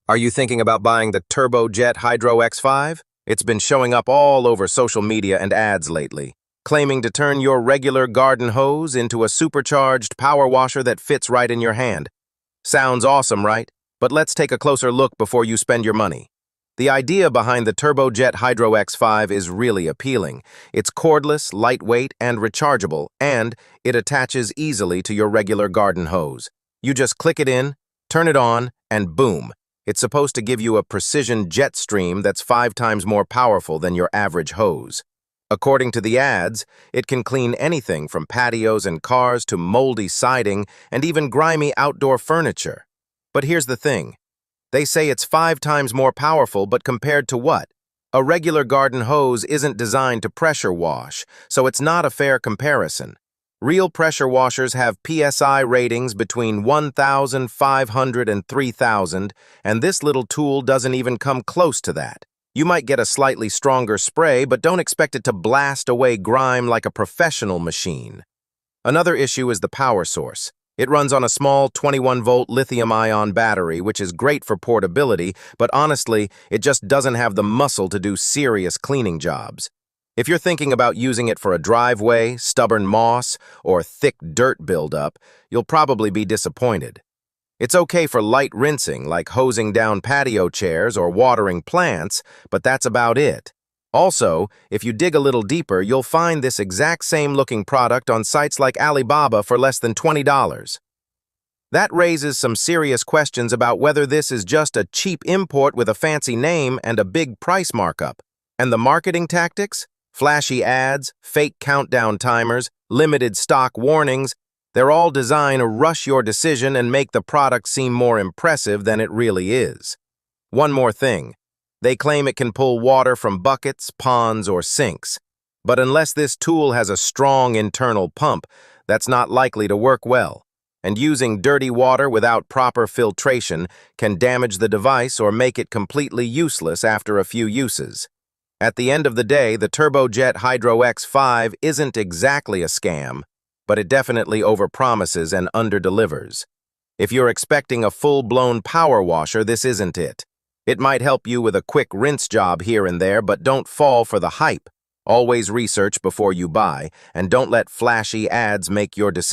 Are you thinking about buying the Turbo Jet HydroX5? It's been showing up all over social media and ads lately, claiming to turn your regular garden hose into a supercharged power washer that fits right in your hand. Sounds awesome, right? But let's take a closer look before you spend your money. The idea behind the Turbo Jet HydroX5 is really appealing. It's cordless, lightweight, and rechargeable, and it attaches easily to your regular garden hose. You just click it in, turn it on, and boom! It's supposed to give you a precision jet stream that's 5 times more powerful than your average hose. According to the ads, it can clean anything from patios and cars to moldy siding and even grimy outdoor furniture. But here's the thing. They say it's 5 times more powerful, but compared to what? A regular garden hose isn't designed to pressure wash, so it's not a fair comparison. Real pressure washers have PSI ratings between 1,500 and 3,000, and this little tool doesn't even come close to that. You might get a slightly stronger spray, but don't expect it to blast away grime like a professional machine. Another issue is the power source. It runs on a small 21-volt lithium-ion battery, which is great for portability, but honestly, it just doesn't have the muscle to do serious cleaning jobs. If you're thinking about using it for a driveway, stubborn moss, or thick dirt buildup, you'll probably be disappointed. It's okay for light rinsing, like hosing down patio chairs or watering plants, but that's about it. Also, if you dig a little deeper, you'll find this exact same looking product on sites like Alibaba for less than $20. That raises some serious questions about whether this is just a cheap import with a fancy name and a big price markup. And the marketing tactics? Flashy ads, fake countdown timers, limited stock warnings, they're all designed to rush your decision and make the product seem more impressive than it really is. One more thing. They claim it can pull water from buckets, ponds, or sinks. But unless this tool has a strong internal pump, that's not likely to work well. And using dirty water without proper filtration can damage the device or make it completely useless after a few uses. At the end of the day, the Turbo Jet HydroX5 isn't exactly a scam, but it definitely overpromises and underdelivers. If you're expecting a full-blown power washer, this isn't it. It might help you with a quick rinse job here and there, but don't fall for the hype. Always research before you buy, and don't let flashy ads make your decision.